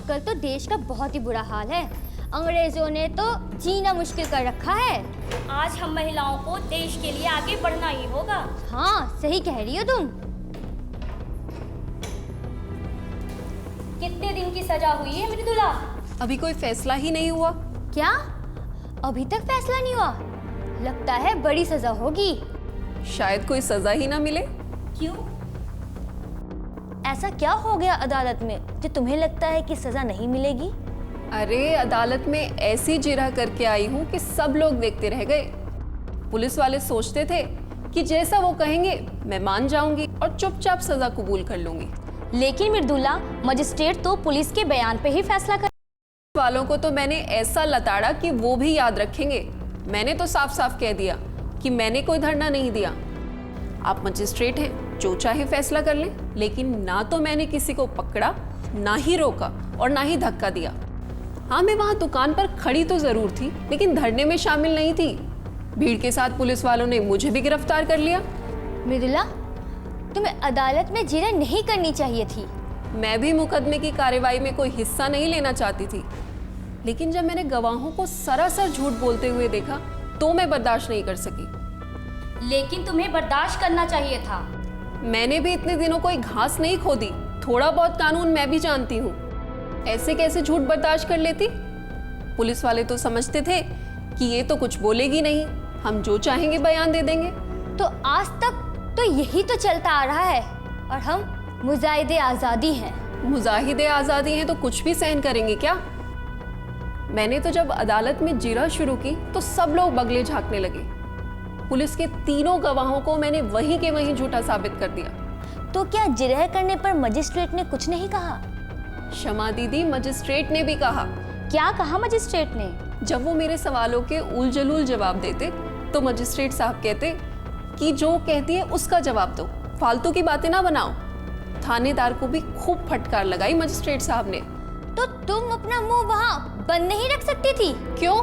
आजकल तो देश का बहुत ही बुरा हाल है। अंग्रेजों ने तो जीना मुश्किल कर रखा है। आज हम महिलाओं को देश के लिए आगे बढ़ना ही होगा। हाँ, सही कह रही हो तुम। कितने दिन की सजा हुई है मृदुला? अभी कोई फैसला ही नहीं हुआ। क्या अभी तक फैसला नहीं हुआ? लगता है बड़ी सजा होगी। शायद कोई सजा ही ना मिले। क्यों? ऐसा क्या हो गया अदालत में जो तुम्हें लगता है कि सजा नहीं मिलेगी? अरे अदालत में ऐसी जिरह करके आई हूँ कि सब लोग देखते रह गए। पुलिस वाले सोचते थे कि जैसा वो कहेंगे मैं मान जाऊंगी और चुपचाप सजा कबूल कर लूंगी। लेकिन मृदुला, मजिस्ट्रेट तो पुलिस के बयान पे ही फैसला कर वालों को तो मैंने ऐसा लताड़ा कि वो भी याद रखेंगे। मैंने तो साफ साफ कह दिया कि मैंने कोई धरना नहीं दिया। आप मजिस्ट्रेट हैं, जो चाहे फैसला कर लें, लेकिन ना तो मैंने किसी को पकड़ा, ना ही रोका और ना ही धक्का दिया। हाँ, मैं वहाँ दुकान पर खड़ी तो जरूर थी, लेकिन धरने में शामिल नहीं थी। भीड़ के साथ पुलिस वालों ने मुझे भी गिरफ्तार कर लिया। मृदुला, तुम्हें अदालत में जिरह नहीं करनी चाहिए थी। मैं भी मुकदमे की कार्रवाई में कोई हिस्सा नहीं लेना चाहती थी, लेकिन जब मैंने गवाहों को सरासर झूठ बोलते हुए देखा तो मैं बर्दाश्त नहीं कर सकी। लेकिन तुम्हें बर्दाश्त करना चाहिए था। मैंने भी इतने दिनों कोई घास नहीं खोदी। थोड़ा बहुत कानून मैं भी जानती हूँ। ऐसे कैसे झूठ बर्दाश्त कर लेती? पुलिस वाले तो समझते थे कि ये तो कुछ बोलेगी नहीं, हम जो चाहेंगे बयान दे देंगे। तो आज तक तो यही तो चलता आ रहा है और हम मुजाहिदे आज़ादी हैं। मुजाहिदे आज़ादी हैं तो कुछ भी सहन करेंगे क्या? मैंने तो जब अदालत में जिरह शुरू की तो सब लोग बगले झांकने लगे। पुलिस के तीनों गवाहों को मैंने वहीं के वहीं झूठा साबित कर दिया। तो क्या जिरह करने पर मजिस्ट्रेट ने कुछ नहीं कहा? शमा दीदी, मजिस्ट्रेट ने भी कहा। क्या कहा मजिस्ट्रेट ने? जब वो मेरे सवालों के उल जलूल जवाब देते तो मजिस्ट्रेट साहब कहते कि जो कहती है उसका जवाब दो, फालतू की बातें ना बनाओ। थानेदार को भी खूब फटकार लगाई मजिस्ट्रेट साहब ने। तो तुम अपना मुंह वहाँ बंद नहीं रख सकती थी? क्यों?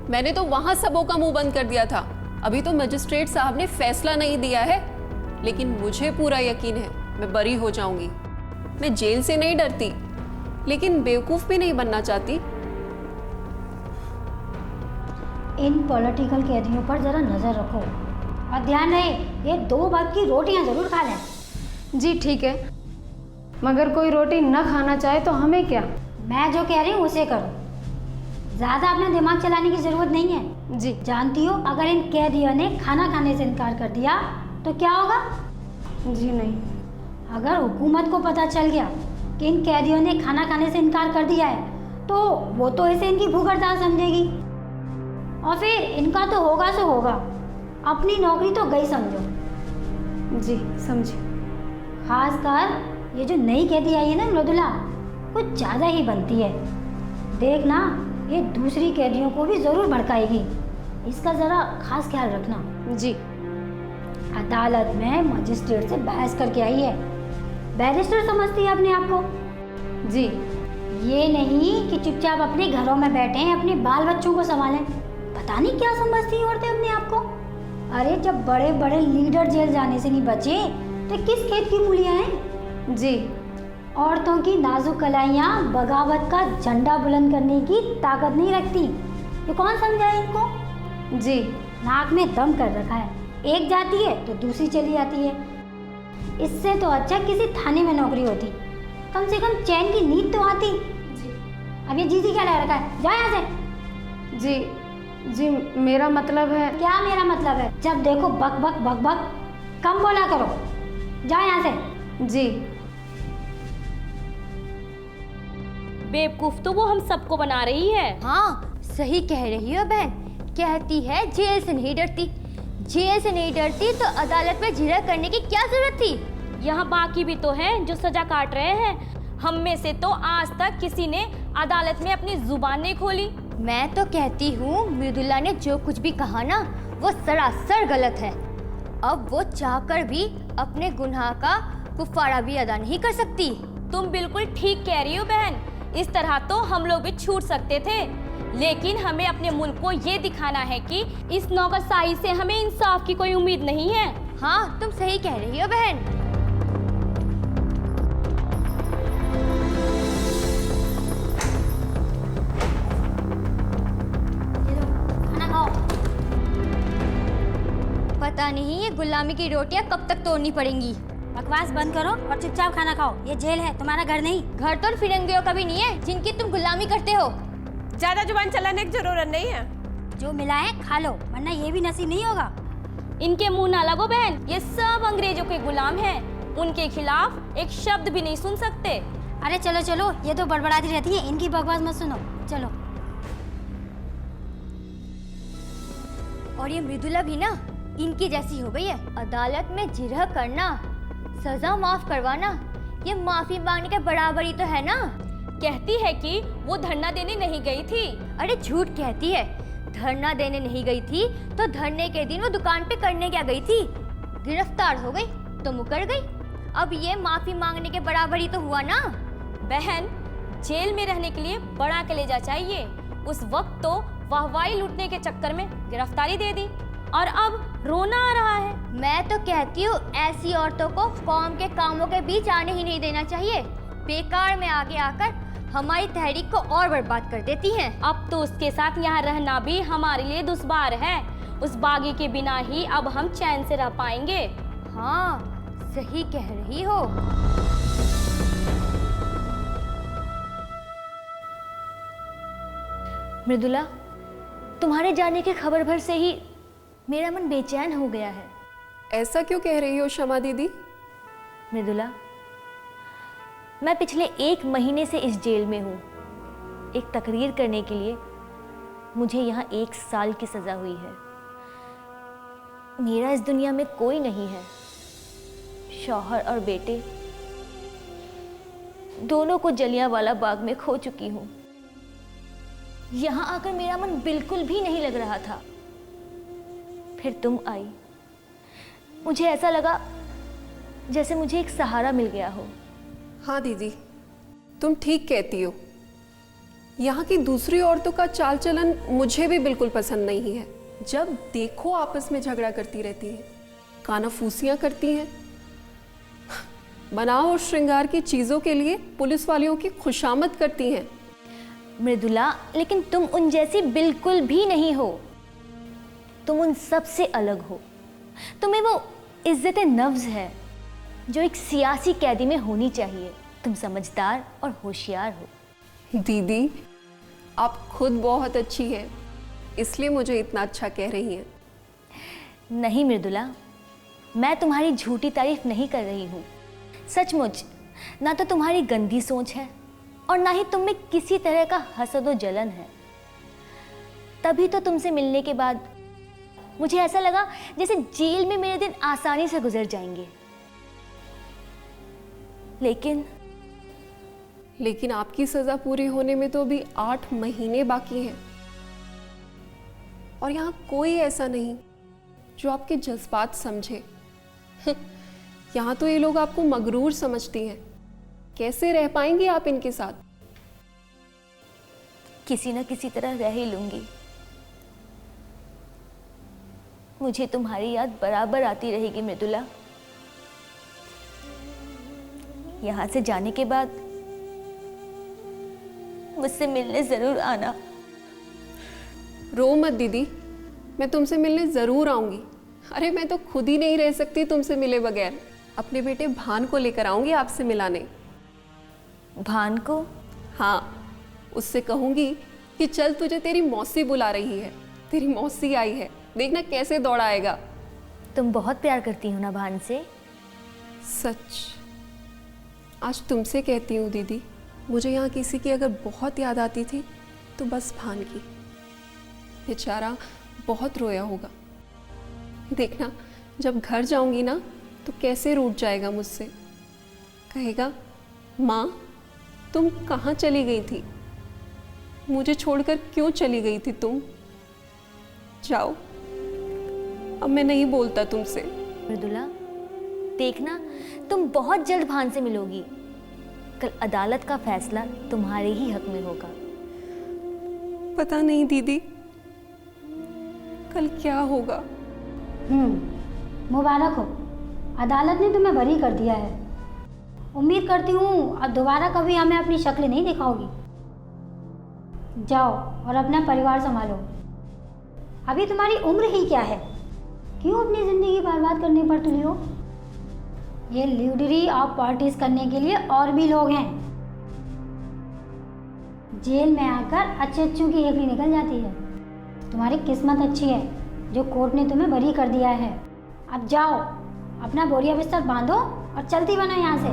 मैंने तो वहां सबों का मुंह बंद कर दिया था। अभी तो मजिस्ट्रेट साहब ने फैसला नहीं दिया है, लेकिन मुझे पूरा यकीन है मैं बरी हो जाऊंगी। मैं जेल से नहीं डरती, लेकिन बेवकूफ भी नहीं बनना चाहती। इन पॉलिटिकल कैदियों पर जरा नजर रखो और ध्यान रहे ये 2 वक्त की रोटियां जरूर खा लें। जी ठीक है, मगर कोई रोटी न खाना चाहे तो हमें क्या? मैं जो कह रही हूँ उसे करो, ज़्यादा अपना दिमाग चलाने की ज़रूरत नहीं है। जी। जानती हो अगर इन कैदियों ने खाना खाने से इनकार कर दिया तो क्या होगा? जी नहीं। अगर हुकूमत को पता चल गया कि इन कैदियों ने खाना खाने से इनकार कर दिया है तो वो तो इसे इनकी भूख हड़ताल समझेगी और फिर इनका तो होगा सो होगा, अपनी नौकरी तो गई समझो। जी समझी। खासकर ये जो नई कैदी आई है ना मृदुला, कुछ ज़्यादा ही बनती है। देखना ये दूसरी कैदियों को भी ज़रूर भड़काएगी, इसका ज़रा खास ख्याल रखना। जी। अदालत में मजिस्ट्रेट से बहस करके आई है, बैरिस्टर समझती है अपने आप को। जी। ये नहीं कि चुपचाप अपने घरों में बैठे हैं, अपने बाल बच्चों को संभालें। पता नहीं क्या समझती हैं औरतें अपने आप को। अरे जब बड़े बड़े लीडर जेल जाने से नहीं बचे तो किस खेत की मूलियाँ हैं? जी। औरतों की नाजुक कलाइयाँ बगावत का झंडा बुलंद करने की ताकत नहीं रखती। ये कौन समझाए इनको? जी। नाक में दम कर रखा है, एक जाती है तो दूसरी चली जाती है। इससे तो अच्छा किसी थाने में नौकरी होती, कम से कम चैन की नींद तो आती। जी। अब ये जीजी क्या लगा रखा है? जाओ यहाँ से। जी। जी मेरा मतलब है। क्या मेरा मतलब है? जब देखो बक बक बक बक, कम बोला करो। जाओ यहाँ से। जी। बेवकूफ तो वो हम सबको बना रही है। हाँ, सही कह रही हो बहन। कहती है जेल से नहीं डरती। जेल से नहीं डरती तो अदालत में जिरह करने की क्या जरूरत थी? यहाँ बाकी भी तो हैं जो सजा काट रहे हैं। हम में से तो आज तक किसी ने अदालत में अपनी जुबान नहीं खोली। मैं तो कहती हूँ मृदुला ने जो कुछ भी कहा ना, वो सरासर गलत है। अब वो चाहकर भी अपने गुनाह का कुफारा भी अदा नहीं कर सकती। तुम बिल्कुल ठीक कह रही हो बहन। इस तरह तो हम लोग भी छूट सकते थे, लेकिन हमें अपने मुल्क को ये दिखाना है कि इस नौकरशाही से हमें इंसाफ की कोई उम्मीद नहीं है। हाँ, तुम सही कह रही हो बहन। पता नहीं ये गुलामी की रोटियां कब तक तोड़नी पड़ेंगी। बकवास बंद करो और चुपचाप खाना खाओ। ये जेल है, तुम्हारा घर नहीं। घर तो फिरंगियों का भी नहीं है जिनकी तुम गुलामी करते हो। ज्यादा जुबान चलाने की जरूरत नहीं है। जो मिला है खा लो, वरना ये भी नसीब नहीं होगा। इनके मुंह ना लगो बहन, ये सब अंग्रेजों के गुलाम हैं। उनके खिलाफ एक शब्द भी नहीं सुन सकते। अरे चलो चलो, ये तो बड़बड़ाती रहती है, इनकी बकवास मत सुनो, चलो। और ये मृदुला भी ना इनकी जैसी हो गई है। अदालत में जिरह करना, सजा माफ करवाना, ये माफी मांगने के बराबर ही तो है ना। कहती है कि वो धरना देने नहीं गई थी। अरे झूठ कहती है। धरना देने नहीं गई थी तो धरने के दिन वो दुकान पे करने क्या गई थी? गिरफ्तार हो गई तो मुकर गई। अब ये माफी मांगने के बराबर ही तो हुआ ना। बहन, जेल में रहने के लिए बड़ा कलेजा चाहिए। उस वक्त तो वाहवाही लूटने के चक्कर में गिरफ्तारी दे दी और अब रोना आ रहा है। मैं तो कहती हूँ ऐसी औरतों को कौम के कामों के बीच आने ही नहीं देना चाहिए। बेकार में आगे आकर हमारी तहरीक को और बर्बाद कर देती हैं। अब तो उसके साथ यहाँ रहना भी हमारे लिए दुश्वार है। उस बागी के बिना ही अब हम चैन से रह पाएंगे। हाँ, सही कह रही हो। मृदुला, तुम्हारे जाने की खबर भर से ही मेरा मन बेचैन हो गया है। ऐसा क्यों कह रही हो शमा दीदी? मृदुला, मैं पिछले 1 महीने से इस जेल में हूँ। एक तकरीर करने के लिए मुझे यहाँ 1 साल की सज़ा हुई है। मेरा इस दुनिया में कोई नहीं है। शौहर और बेटे दोनों को जलियांवाला बाग में खो चुकी हूँ। यहाँ आकर मेरा मन बिल्कुल भी नहीं लग रहा था। फिर तुम आई। मुझे ऐसा लगा जैसे मुझे एक सहारा मिल गया हो। हाँ दीदी, तुम ठीक कहती हो। यहाँ की दूसरी औरतों का चाल चलन मुझे भी बिल्कुल पसंद नहीं है। जब देखो आपस में झगड़ा करती रहती हैं, कानाफूसियाँ करती हैं, बनाव और श्रृंगार की चीज़ों के लिए पुलिस वालियों की खुशामद करती हैं। मृदुला, लेकिन तुम उन जैसी बिल्कुल भी नहीं हो। तुम उन सब से अलग हो। तुम्हें वो इज्जत नफ्स है जो एक सियासी कैदी में होनी चाहिए। तुम समझदार और होशियार हो। दीदी, आप खुद बहुत अच्छी हैं, इसलिए मुझे इतना अच्छा कह रही हैं। नहीं मृदुला, मैं तुम्हारी झूठी तारीफ नहीं कर रही हूँ। सचमुच ना तो तुम्हारी गंदी सोच है और ना ही तुम में किसी तरह का हसद व जलन है। तभी तो तुमसे मिलने के बाद मुझे ऐसा लगा जैसे जेल में मेरे दिन आसानी से गुजर जाएंगे। लेकिन आपकी सज़ा पूरी होने में तो अभी 8 महीने बाकी हैं। और यहाँ कोई ऐसा नहीं जो आपके जज्बात समझे। यहाँ तो ये लोग आपको मगरूर समझती हैं। कैसे रह पाएंगे आप इनके साथ? किसी न किसी तरह रह ही लूंगी। मुझे तुम्हारी याद बराबर आती रहेगी मृदुला। यहाँ से जाने के बाद मुझसे मिलने जरूर आना। रो मत दीदी, मैं तुमसे मिलने ज़रूर आऊँगी। अरे मैं तो खुद ही नहीं रह सकती तुमसे मिले बगैर। अपने बेटे भान को लेकर आऊँगी आपसे मिलाने। भान को? हाँ, उससे कहूँगी कि चल, तुझे तेरी मौसी बुला रही है। तेरी मौसी आई है, देखना कैसे दौड़ आएगा। तुम बहुत प्यार करती हो ना भान से? सच, आज तुमसे कहती हूँ दीदी। मुझे यहाँ किसी की अगर बहुत याद आती थी तो बस भान की। बेचारा बहुत रोया होगा। देखना, जब घर जाऊँगी ना तो कैसे रूठ जाएगा मुझसे। कहेगा, माँ तुम कहाँ चली गई थी? मुझे छोड़कर क्यों चली गई थी तुम? जाओ, अब मैं नहीं बोलता तुमसे। मृदुला, देखना तुम बहुत जल्द भान से मिलोगी। कल अदालत का फैसला तुम्हारे ही हक में होगा। पता नहीं दीदी, कल क्या होगा। मुबारक हो, अदालत ने तुम्हें बरी कर दिया है। उम्मीद करती हूँ अब दोबारा कभी हमें अपनी शक्ल नहीं दिखाओगी। जाओ और अपना परिवार संभालो। अभी तुम्हारी उम्र ही क्या है क्यों अपनी ज़िंदगी बर्बाद करनी पड़ तुली हो? ये लीडरी ऑफ पार्टीज करने के लिए और भी लोग हैं। जेल में आकर अच्छे अच्छों की हेकड़ी निकल जाती है। तुम्हारी किस्मत अच्छी है जो कोर्ट ने तुम्हें बरी कर दिया है। अब जाओ, अपना बोरिया बिस्तर बांधो और चलती बनो यहाँ से।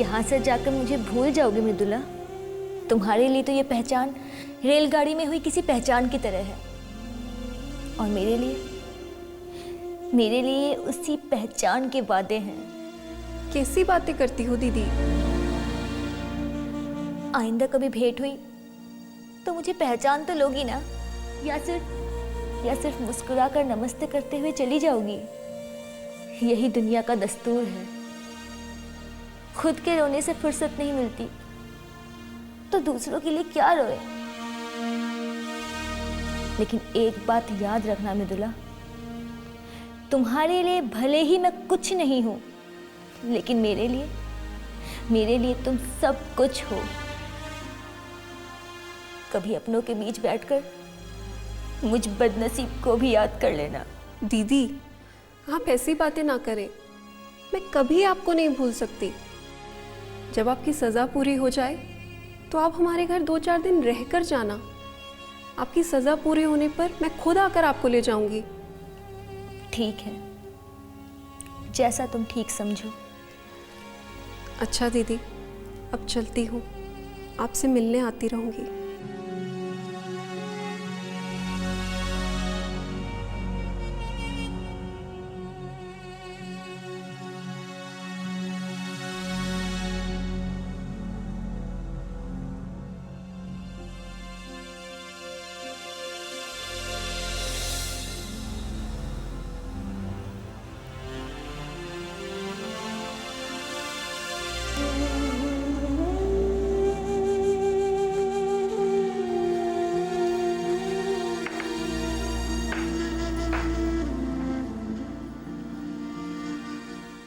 यहाँ से जाकर मुझे भूल जाओगे मृदुला? तुम्हारे लिए तो ये पहचान रेलगाड़ी में हुई किसी पहचान की तरह है, और मेरे लिए उसी पहचान के वादे हैं। कैसी बातें करती हो दीदी? आइंदा कभी भेंट हुई तो मुझे पहचान तो लोगी ना, या सिर्फ मुस्कुराकर नमस्ते करते हुए चली जाओगी? यही दुनिया का दस्तूर है। खुद के रोने से फुर्सत नहीं मिलती तो दूसरों के लिए क्या रोए। लेकिन एक बात याद रखना मृदुला, तुम्हारे लिए भले ही मैं कुछ नहीं हूं, लेकिन मेरे लिए तुम सब कुछ हो। कभी अपनों के बीच बैठकर मुझ बदनसीब को भी याद कर लेना। दीदी, आप ऐसी बातें ना करें। मैं कभी आपको नहीं भूल सकती। जब आपकी सज़ा पूरी हो जाए तो आप हमारे घर 2-4 दिन रहकर जाना। आपकी सज़ा पूरी होने पर मैं खुद आकर आपको ले जाऊंगी। ठीक है, जैसा तुम ठीक समझो। अच्छा दीदी, अब चलती हूँ। आपसे मिलने आती रहूंगी।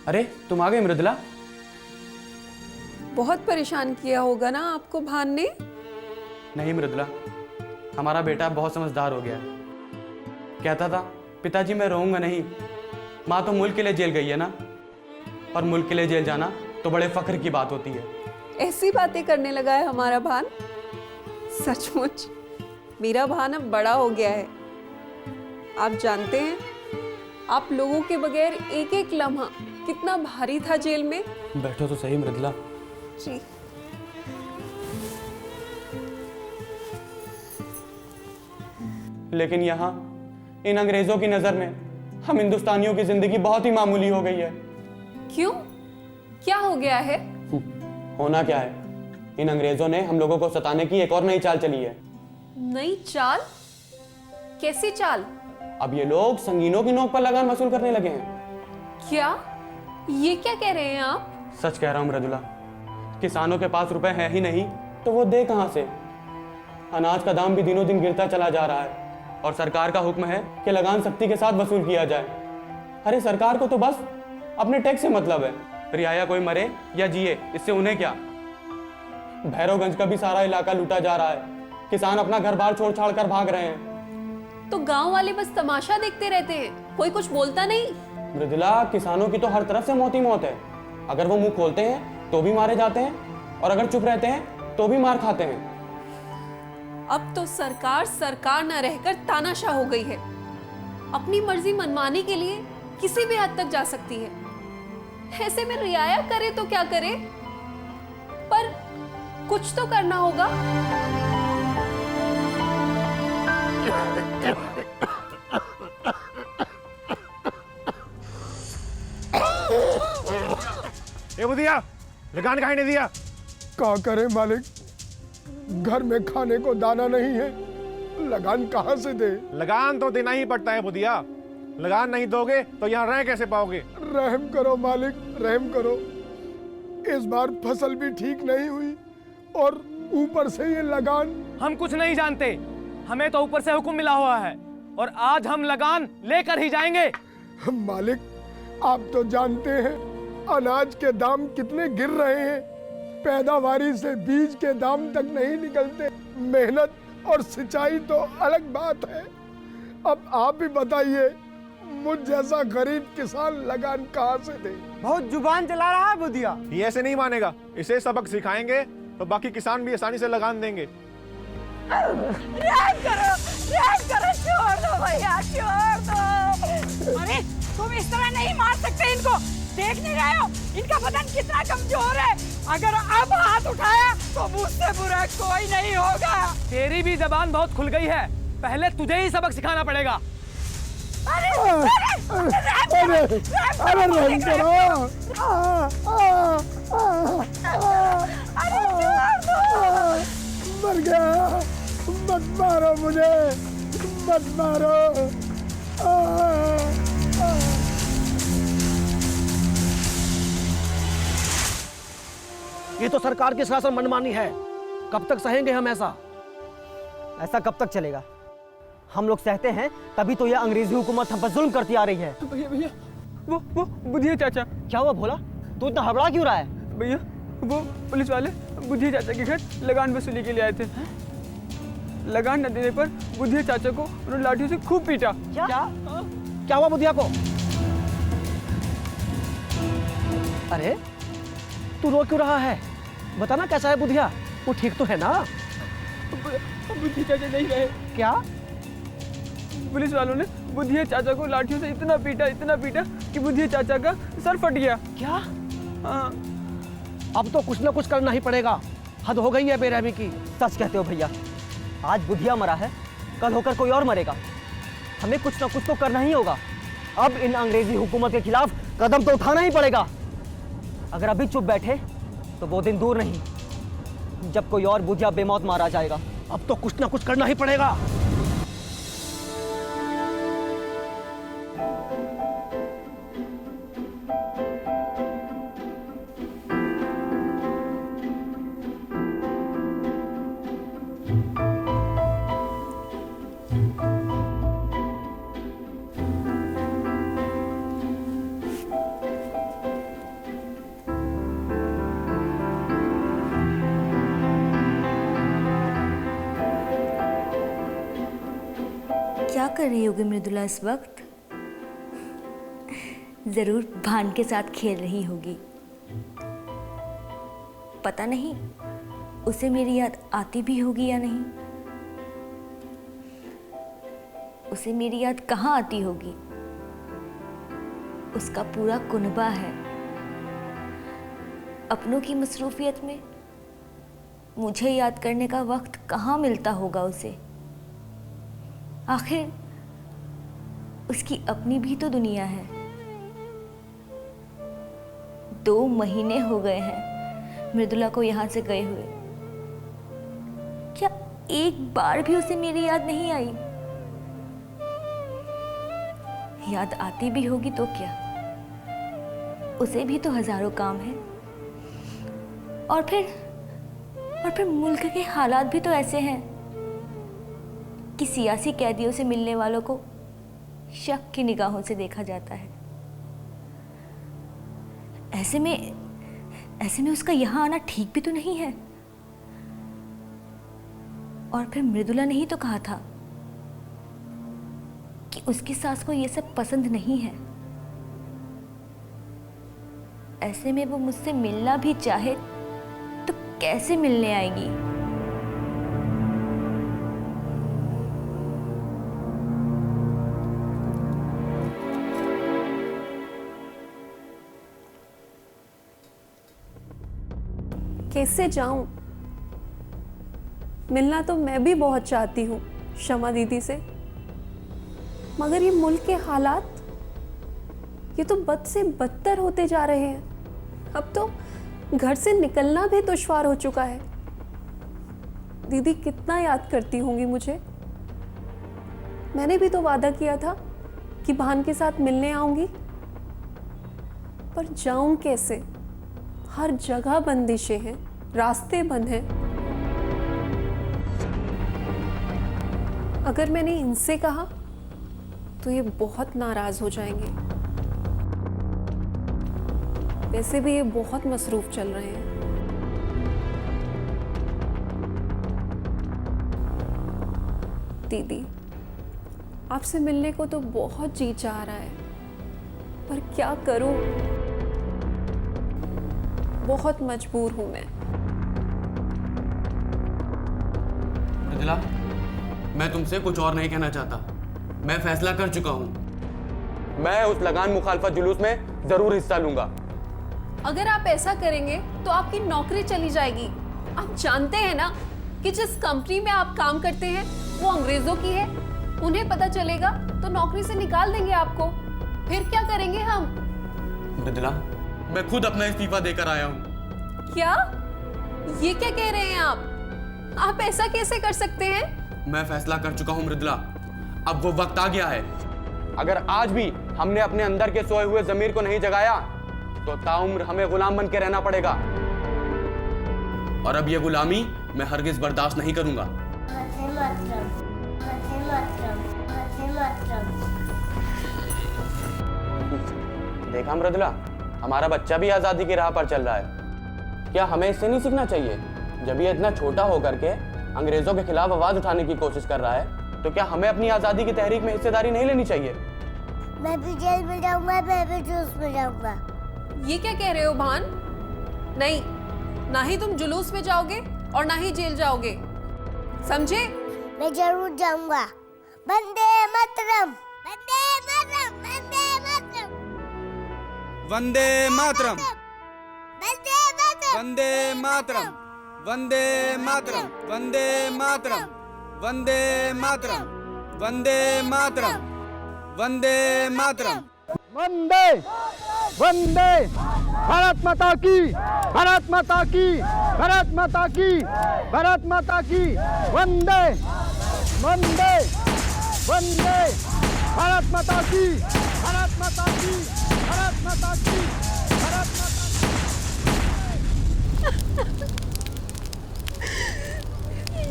अरे तुम आ गई मृदुला? बहुत परेशान किया होगा ना आपको भान ने? नहीं मृदुला, हमारा बेटा बहुत समझदार हो गया है। कहता था पिताजी मैं रहूंगा नहीं। माँ तो मुल्क के लिए जेल गई है ना, और मुल्क के लिए जेल जाना तो बड़े फख्र की बात होती है। ऐसी बातें करने लगा है हमारा भान। सचमुच मेरा भान अब बड़ा हो गया है। आप जानते हैं, आप लोगों के बगैर एक एक लम्हा कितना भारी था जेल में। बैठो तो सही मृदुला। जी। लेकिन यहाँ इन अंग्रेजों की नजर में हम हिंदुस्तानियों की जिंदगी बहुत ही मामूली हो गई है। क्यों? क्या हो गया है? होना क्या है, इन अंग्रेजों ने हम लोगों को सताने की एक और नई चाल चली है। नई चाल? कैसी चाल? अब ये लोग संगीनों की नोक पर लगान वसूल करने लगे हैं। क्या? ये क्या कह रहे हैं आप? सच कह रहा हूं मृदुला। किसानों के पास रुपए है ही नहीं तो वो दे कहां से? अनाज का दाम भी दिनों दिन गिरता चला जा रहा है, और सरकार का हुक्म है कि लगान सख्ती के साथ वसूल किया जाए। अरे सरकार को तो बस अपने टैक्स से मतलब है। रियाया कोई मरे या जिए, इससे उन्हें क्या? भैरवगंज का भी सारा इलाका लूटा जा रहा है। किसान अपना घर बार छोड़ छाड़ कर भाग रहे हैं। तो गांव वाले बस तमाशा देखते रहते हैं, कोई कुछ बोलता नहीं? मृदुला, किसानों की तो हर तरफ से मौत ही मौत है। अगर वो मुंह खोलते हैं तो भी मारे जाते हैं, और अगर चुप रहते हैं तो भी मार खाते हैं। अब तो सरकार न रहकर तानाशाह हो गई है। अपनी मर्जी मनवाने के लिए किसी भी हद तक जा सकती है। ऐसे में रियाया करे तो क्या करे, पर कुछ तो करना होगा। ये बुधिया, लगान काहे नहीं दिया? क्या करे मालिक, घर में खाने को दाना नहीं है, लगान कहाँ से दे? लगान तो देना ही पड़ता है बुधिया। लगान नहीं दोगे तो यहाँ रह कैसे पाओगे? रहम करो मालिक, रहम करो। इस बार फसल भी ठीक नहीं हुई और ऊपर से ये लगान। हम कुछ नहीं जानते, हमें तो ऊपर से हुक्म मिला हुआ है और आज हम लगान लेकर ही जाएंगे। मालिक, आप तो जानते हैं अनाज के दाम कितने गिर रहे हैं। पैदावारी से बीज के दाम तक नहीं निकलते। मेहनत और सिंचाई तो अलग बात है। अब आप ही बताइए, मुझ जैसा गरीब किसान लगान कहाँ से दे? बहुत जुबान चला रहा है बुधिया। ये ऐसे नहीं मानेगा। इसे सबक सिखाएंगे तो बाकी किसान भी आसानी से लगान देंगे। रहम करो, छोड़ दो भैया, छोड़ दो। अरे तुम इस तरह नहीं मार सकते इनको। देख नहीं रहे हो इनका बदन कितना कमजोर है। अगर अब हाथ उठाया तो मुझसे बुरा कोई नहीं होगा। तेरी भी जबान बहुत खुल गई है, पहले तुझे ही सबक सिखाना पड़ेगा। अरे रहम करो। मर गया, मत मारो मुझे, मत मारो। ये तो सरकार की सरासर मनमानी है। कब तक सहेंगे हम ऐसा? ऐसा कब तक चलेगा? हम लोग सहते हैं तभी तो यह अंग्रेजी हुकूमत हम पर जुल्म करती आ रही है। भैया भैया वो बुधिया चाचा। क्या हुआ भोला, तू इतना हड़बड़ा क्यों रहा है? भैया वो पुलिस वाले बुधिया चाचा के घर लगान वसूली के लिए आए थे। लगान न देने पर बुधिया चाचा को उन्होंने लाठियों से खूब पीटा। क्या हुआ बुधिया को? अरे तू रो क्यों रहा है? बताना कैसा है बुधिया? वो ठीक तो है ना? बुधिया चाचा नहीं रहे। क्या? पुलिस वालों ने बुधिया चाचा को लाठियों से इतना पीटा कि बुधिया चाचा का सर फट गया। क्या? हाँ। अब तो कुछ ना कुछ करना ही पड़ेगा। हद हो गई है बेरहमी की। सच कहते हो भैया, आज बुधिया मरा है, कल होकर कोई और मरेगा। हमें कुछ ना कुछ तो करना ही होगा। अब इन अंग्रेजी हुकूमत के खिलाफ कदम तो उठाना ही पड़ेगा। अगर अभी चुप बैठे तो वो दिन दूर नहीं जब कोई और बुधिया बेमौत मारा जाएगा। अब तो कुछ ना कुछ करना ही पड़ेगा। क्या कर रही होगी मृदुला इस वक्त? जरूर भान के साथ खेल रही होगी। पता नहीं उसे मेरी याद आती भी होगी या नहीं। उसे मेरी याद कहाँ आती होगी? उसका पूरा कुनबा है। अपनों की मसरूफियत में मुझे याद करने का वक्त कहाँ मिलता होगा उसे। आखिर उसकी अपनी भी तो दुनिया है। 2 महीने हो गए हैं मृदुला को यहाँ से गए हुए। क्या एक बार भी उसे मेरी याद नहीं आई? याद आती भी होगी तो क्या, उसे भी तो हजारों काम है। और फिर मुल्क के हालात भी तो ऐसे हैं कि सियासी कैदियों से मिलने वालों को शक की निगाहों से देखा जाता है। ऐसे में उसका यहाँ आना ठीक भी तो नहीं है। और फिर मृदुला ने ही तो कहा था कि उसकी सास को ये सब पसंद नहीं है। ऐसे में वो मुझसे मिलना भी चाहे तो कैसे मिलने आएगी? कैसे जाऊं? मिलना तो मैं भी बहुत चाहती हूँ शमा दीदी से, मगर ये मुल्क के हालात ये तो बद से बदतर होते जा रहे हैं। अब तो घर से निकलना भी दुश्वार हो चुका है। दीदी कितना याद करती होंगी मुझे। मैंने भी तो वादा किया था कि भान के साथ मिलने आऊंगी, पर जाऊं कैसे? हर जगह बंदिशें हैं, रास्ते बंद हैं। अगर मैंने इनसे कहा तो ये बहुत नाराज हो जाएंगे। वैसे भी ये बहुत मसरूफ चल रहे हैं। दीदी, आपसे मिलने को तो बहुत जी चाह रहा है, पर क्या करूं? बहुत मजबूर हूं मैं। मृदुला, मैं तुमसे कुछ और नहीं कहना चाहता। मैं फैसला कर चुका हूं। मैं उस लगान मुखालफत जुलूस में जरूर हिस्सा लूंगा। अगर आप ऐसा करेंगे तो आपकी नौकरी चली जाएगी। आप जानते हैं ना कि जिस कंपनी में आप काम करते हैं वो अंग्रेजों की है। उन्हें पता चलेगा तो नौकरी से निकाल देंगे आपको। फिर क्या करेंगे हम? मृदुला, मैं खुद अपना इस्तीफा देकर आया हूं। क्या? ये क्या कह रहे हैं आप? आप ऐसा कैसे कर सकते हैं? मैं फैसला कर चुका हूं मृदुला। अब वो वक्त आ गया है। अगर आज भी हमने अपने अंदर के सोए हुए जमीर को नहीं जगाया तो ताउम्र हमें गुलाम बन के रहना पड़ेगा। और अब ये गुलामी मैं हरगिज बर्दाश्त नहीं करूंगा। देखा मृदुला, हमारा बच्चा भी आजादी की राह पर चल रहा है। क्या हमें इससे नहीं सीखना चाहिए? जब ये इतना छोटा होकर के अंग्रेजों के खिलाफ आवाज उठाने की कोशिश कर रहा है, तो क्या हमें अपनी आजादी की तहरीक में हिस्सेदारी नहीं लेनी चाहिए? मैं भी जेल में जाऊंगा, मैं भी जुलूस में जाऊंगा। ये क्या कह रहे हो भान? नहीं, ना ही तुम जुलूस में जाओगे और ना ही जेल जाओगे, समझे? मैं जरूर जाऊंगा। वंदे मातरम, वंदे मातरम, वंदे मातरम, वंदे मातरम, वंदे मातरम, वंदे मातरम, वंदे मातरम, वंदे मातरम, वंदे मातरम, वंदे मातरम, वंदे वंदे भारत माता की, भारत माता की, भारत माता की, भारत माता की, वंदे वंदे वंदे भारत माता की, भारत माता की, भारत माता की, भारत माता की।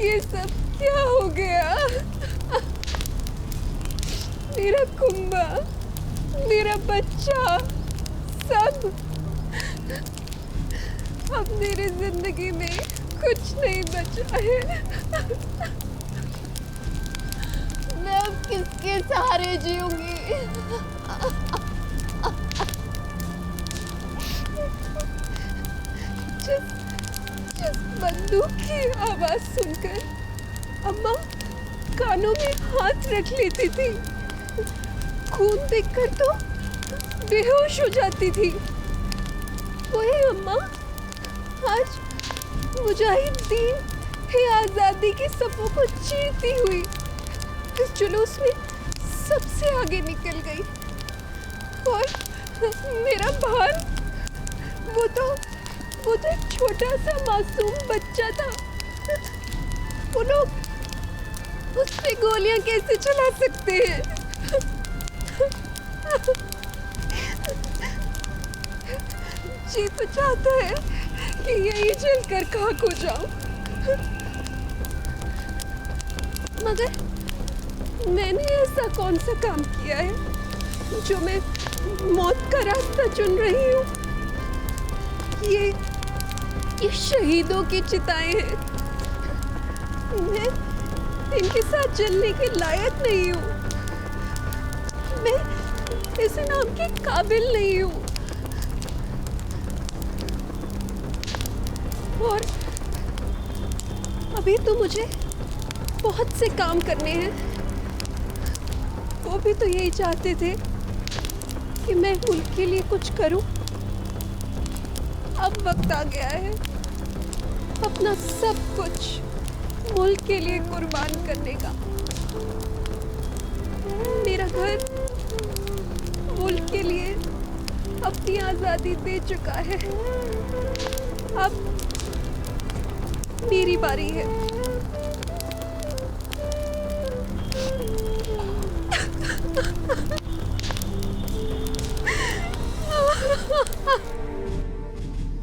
ये सब क्या हो गया? मेरा कुंबा, मेरा बच्चा, सब अब मेरी जिंदगी में कुछ नहीं बचा है। मैं अब किसके सहारे जीऊंगी? जिस बंदूक की आवाज सुनकर अम्मा कानों में हाथ रख लेती थी, खून देखकर तो बेहोश हो जाती थी, वही अम्मा आज मुजाहिदीन आजादी की सफों को चीरती हुई इस जुलूस में सबसे आगे निकल गई। और मेरा भान, वो तो एक छोटा सा मासूम बच्चा था। वो लोग उस पे गोलियां कैसे चला सकते हैं? जी तो चाहता है कि यही जलकर खाक हो जाऊं, मगर मैंने ऐसा कौन सा काम किया है जो मैं मौत का रास्ता चुन रही हूँ? ये शहीदों की चिताएं हैं। मैं इनके साथ जलने के लायक नहीं हूँ। मैं इस नाम के काबिल नहीं हूँ। और अभी तो मुझे बहुत से काम करने हैं। वो भी तो यही चाहते थे कि मैं मुल्क के लिए कुछ करूं। अब वक्त आ गया है अपना सब कुछ मुल्क के लिए कुर्बान करने का। मेरा घर मुल्क के लिए अपनी आजादी दे चुका है। अब मेरी बारी है।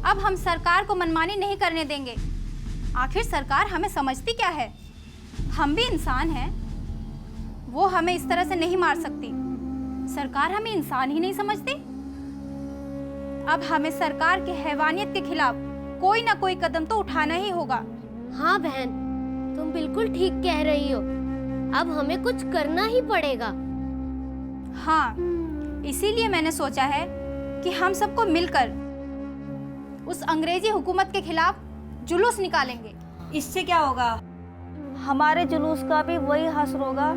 अब हम सरकार को मनमानी नहीं करने देंगे। आखिर सरकार हमें समझती क्या है? हम भी इंसान हैं। वो हमें इस तरह से नहीं मार सकती। सरकार हमें इंसान ही नहीं समझती। अब हमें सरकार की हैवानियत के खिलाफ कोई ना कोई कदम तो उठाना ही होगा। हाँ बहन, तुम बिल्कुल ठीक कह रही हो। अब हमें कुछ करना ही पड़ेगा। हाँ, इसीलिए मैंने सोचा है कि हम सबको मिलकर उस अंग्रेजी हुकूमत के खिलाफ जुलूस निकालेंगे। इससे क्या होगा? हमारे जुलूस का भी वही हश्र होगा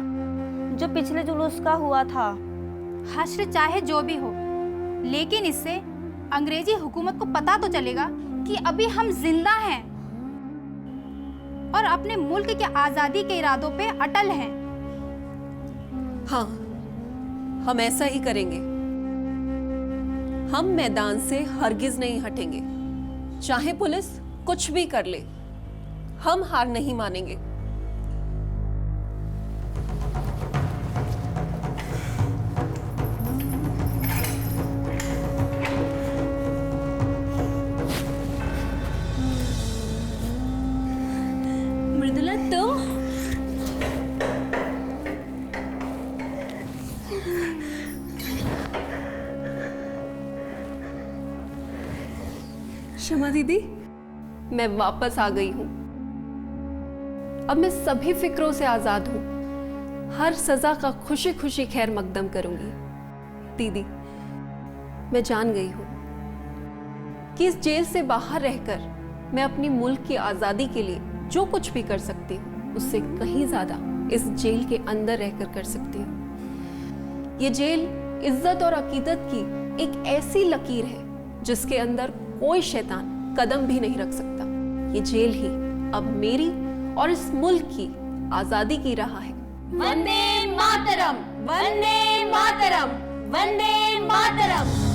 जो पिछले जुलूस का हुआ था। हश्र चाहे जो भी हो, लेकिन इससे अंग्रेजी हुकूमत को पता तो चलेगा कि अभी हम जिंदा हैं और अपने मुल्क के आज़ादी के इरादों पे अटल हैं। हाँ, हम ऐसा ही करेंगे। हम मैदान से हरगिज नहीं हटेंगे, चाहे पुलिस कुछ भी कर ले, हम हार नहीं मानेंगे। मृदुला, तुम? क्षमा दीदी, मैं वापस आ गई हूं। अब मैं सभी फिक्रों से आजाद हूं। हर सजा का खुशी खुशी खैर मकदम करूंगी। दीदी, मैं जान गई हूं कि इस जेल से बाहर रहकर मैं अपनी मुल्क की आजादी के लिए जो कुछ भी कर सकती हूँ, उससे कहीं ज्यादा इस जेल के अंदर रहकर कर सकती हूँ। ये जेल इज्जत और अकीदत की एक ऐसी लकीर है जिसके अंदर कोई शैतान कदम भी नहीं रख सकता। ये जेल ही अब मेरी और इस मुल्क की आजादी की राह है। वंदे मातरम, वंदे मातरम, वंदे मातरम।